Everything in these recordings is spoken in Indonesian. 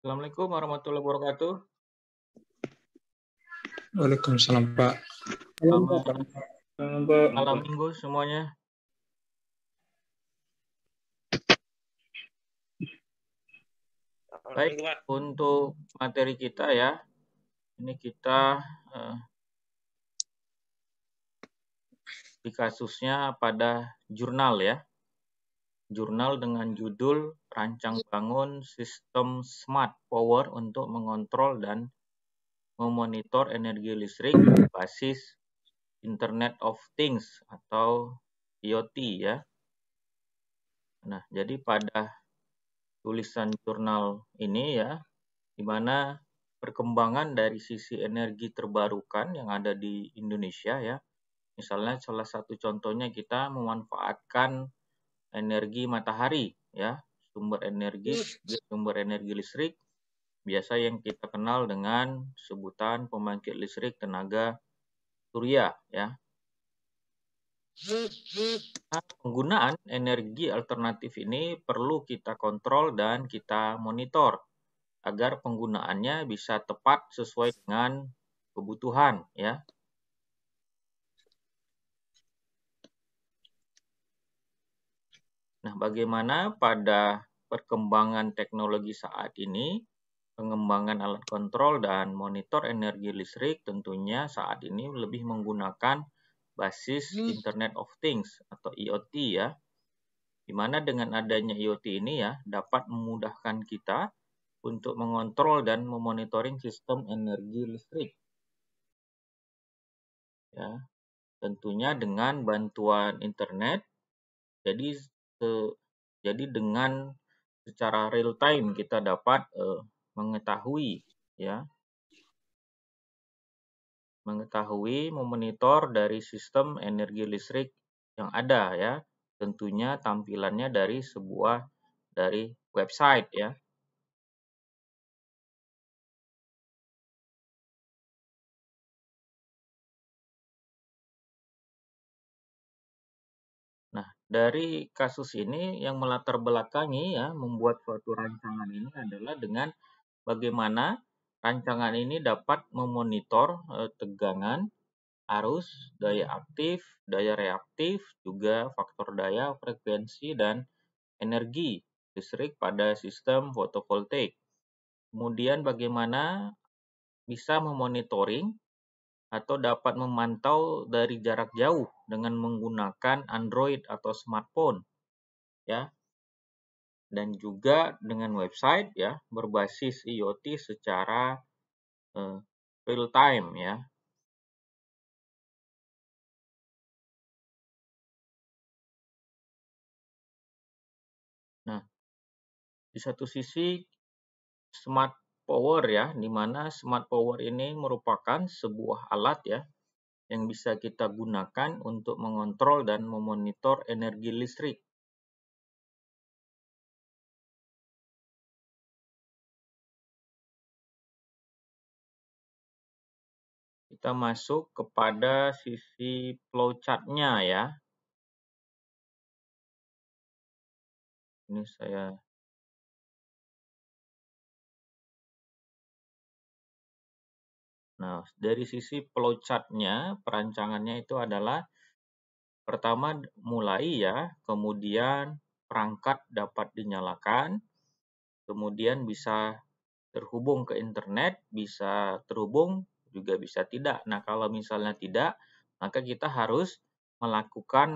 Assalamualaikum warahmatullahi wabarakatuh. Waalaikumsalam Pak. Selamat Pak. malam minggu semuanya. Baik, untuk materi kita ya, ini kita di kasusnya pada jurnal ya. Jurnal dengan judul Rancang Bangun Sistem Smart Power untuk mengontrol dan memonitor energi listrik berbasis Internet of Things atau IoT ya. Nah, jadi pada tulisan jurnal ini ya, di mana perkembangan dari sisi energi terbarukan yang ada di Indonesia ya. Misalnya salah satu contohnya kita memanfaatkan energi matahari ya, sumber energi listrik biasa yang kita kenal dengan sebutan pembangkit listrik tenaga surya ya. Nah, penggunaan energi alternatif ini perlu kita kontrol dan kita monitor agar penggunaannya bisa tepat sesuai dengan kebutuhan ya. Nah, bagaimana pada perkembangan teknologi saat ini, pengembangan alat kontrol dan monitor energi listrik tentunya saat ini lebih menggunakan basis Internet of Things atau IoT ya. Di mana dengan adanya IoT ini ya dapat memudahkan kita untuk mengontrol dan memonitoring sistem energi listrik. Ya, tentunya dengan bantuan internet. Jadi dengan secara real time kita dapat mengetahui memonitor dari sistem energi listrik yang ada ya. Tentunya tampilannya dari website ya. Nah, dari kasus ini yang melatar belakangi ya membuat suatu rancangan ini adalah dengan bagaimana rancangan ini dapat memonitor tegangan, arus, daya aktif, daya reaktif, juga faktor daya, frekuensi, dan energi listrik pada sistem fotovoltaik. Kemudian bagaimana bisa memonitoring atau dapat memantau dari jarak jauh dengan menggunakan Android atau smartphone ya. Dan juga dengan website ya berbasis IoT secara real time ya. Nah, di satu sisi smart power ya, di mana smart power ini merupakan sebuah alat ya yang bisa kita gunakan untuk mengontrol dan memonitor energi listrik. Kita masuk kepada sisi flowchart-nya ya. Ini saya Nah, dari sisi flowchart-nya, perancangannya itu adalah pertama mulai ya, kemudian perangkat dapat dinyalakan, kemudian bisa terhubung ke internet, bisa terhubung, juga bisa tidak. Nah, kalau misalnya tidak, maka kita harus melakukan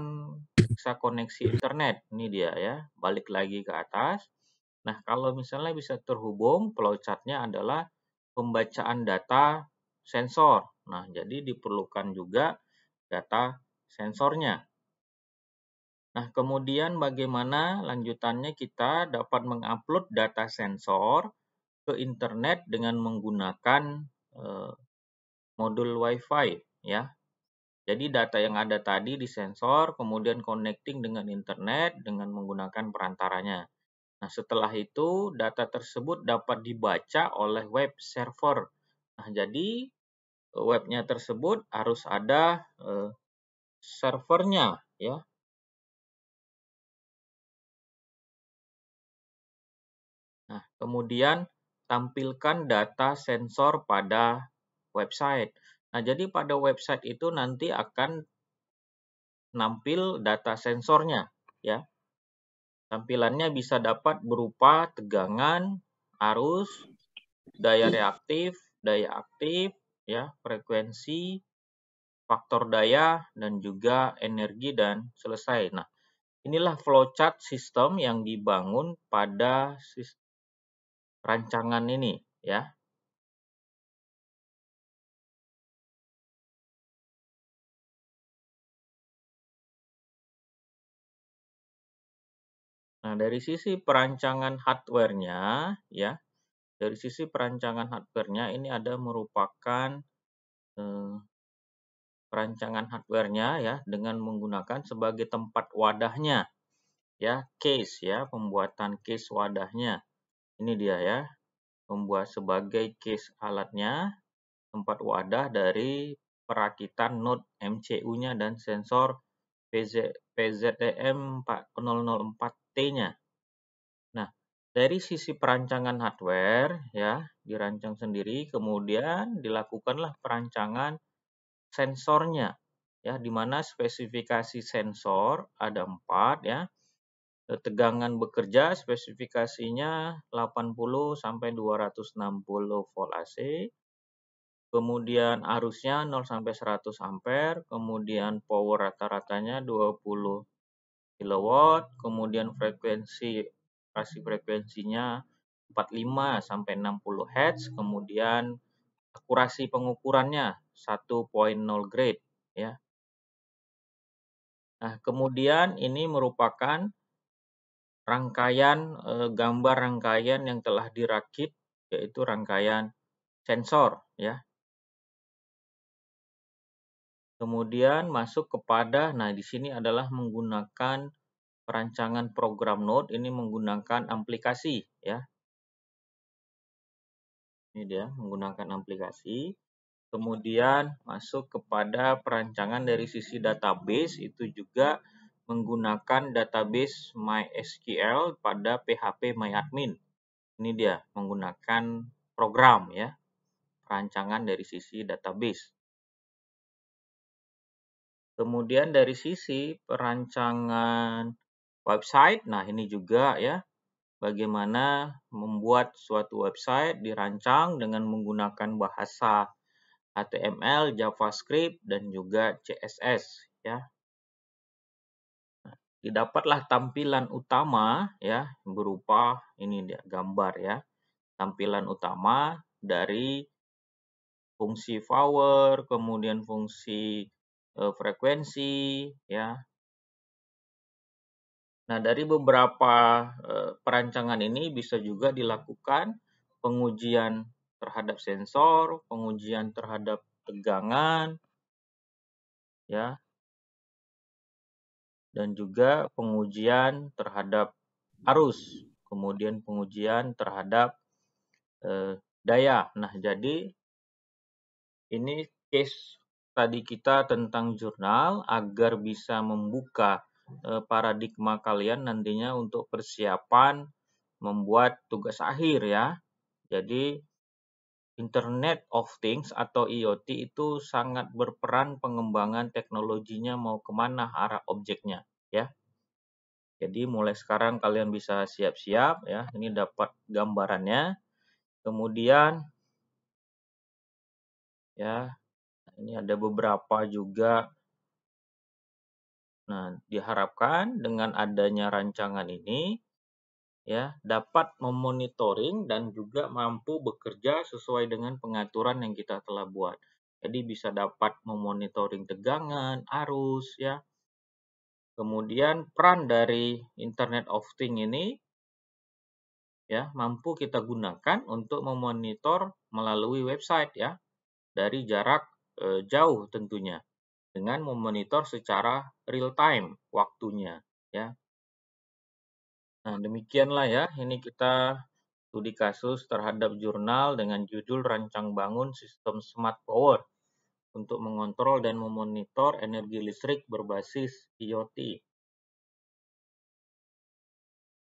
koneksi internet. Ini dia ya, balik lagi ke atas. Nah, kalau misalnya bisa terhubung, flowchart-nya adalah pembacaan data sensor. Nah, jadi diperlukan juga data sensornya. Nah, kemudian bagaimana lanjutannya kita dapat mengupload data sensor ke internet dengan menggunakan modul Wi-Fi ya. Jadi data yang ada tadi di sensor kemudian connecting dengan internet dengan menggunakan perantaranya. Nah, setelah itu data tersebut dapat dibaca oleh web server. Nah, jadi webnya tersebut harus ada servernya ya. Nah, kemudian tampilkan data sensor pada website. Nah, jadi pada website itu nanti akan nampil data sensornya, ya. Tampilannya bisa dapat berupa tegangan, arus, daya reaktif, daya aktif, ya, frekuensi, faktor daya, dan juga energi, dan selesai. Nah, inilah flowchart sistem yang dibangun pada rancangan ini, ya. Nah, dari sisi perancangan hardware-nya, ya, dari sisi perancangan hardware-nya ini ada merupakan perancangan hardware-nya, ya, dengan menggunakan sebagai tempat wadahnya, ya, case, ya, pembuatan case wadahnya. Ini dia, ya, membuat sebagai case alatnya, tempat wadah dari perakitan node MCU-nya dan sensor PZM 4004T-nya. Nah, dari sisi perancangan hardware, ya, dirancang sendiri, kemudian dilakukanlah perancangan sensornya, ya, di mana spesifikasi sensor ada 4, ya. Tegangan bekerja spesifikasinya 80 sampai 260 volt AC. Kemudian arusnya 0 sampai 100 ampere, kemudian power rata-ratanya 20 kilowatt, kemudian frekuensinya 45 sampai 60 Hz, kemudian akurasi pengukurannya 1.0 grade, ya. Nah, kemudian ini merupakan gambar rangkaian yang telah dirakit, yaitu rangkaian sensor, ya. Kemudian masuk kepada, nah, di sini adalah menggunakan perancangan program node, ini menggunakan aplikasi, ya. Ini dia menggunakan aplikasi. Kemudian masuk kepada perancangan dari sisi database, itu juga menggunakan database MySQL pada PHP MyAdmin. Ini dia menggunakan program, ya, perancangan dari sisi database. Kemudian dari sisi perancangan website, nah ini juga, ya, bagaimana membuat suatu website dirancang dengan menggunakan bahasa HTML, JavaScript, dan juga CSS, ya. Didapatlah tampilan utama, ya, berupa ini dia gambar, ya. Tampilan utama dari fungsi power, kemudian fungsi frekuensi, ya. Nah, dari beberapa perancangan ini bisa juga dilakukan pengujian terhadap sensor, pengujian terhadap tegangan, ya, dan juga pengujian terhadap arus, kemudian pengujian terhadap daya. Nah, jadi ini case tadi kita tentang jurnal agar bisa membuka paradigma kalian nantinya untuk persiapan membuat tugas akhir, ya. Jadi Internet of Things atau IoT itu sangat berperan pengembangan teknologinya mau kemana arah objeknya, ya. Jadi mulai sekarang kalian bisa siap-siap, ya. Ini dapat gambarannya. Kemudian, ya, ini ada beberapa juga. Nah, diharapkan dengan adanya rancangan ini, ya, dapat memonitoring dan juga mampu bekerja sesuai dengan pengaturan yang kita telah buat. Jadi bisa dapat memonitoring tegangan, arus, ya. Kemudian peran dari Internet of Things ini, ya, mampu kita gunakan untuk memonitor melalui website, ya, dari jarak jauh tentunya, dengan memonitor secara real time waktunya, ya. Nah, demikianlah, ya, ini kita studi kasus terhadap jurnal dengan judul Rancang Bangun Sistem Smart Power untuk mengontrol dan memonitor energi listrik berbasis IoT.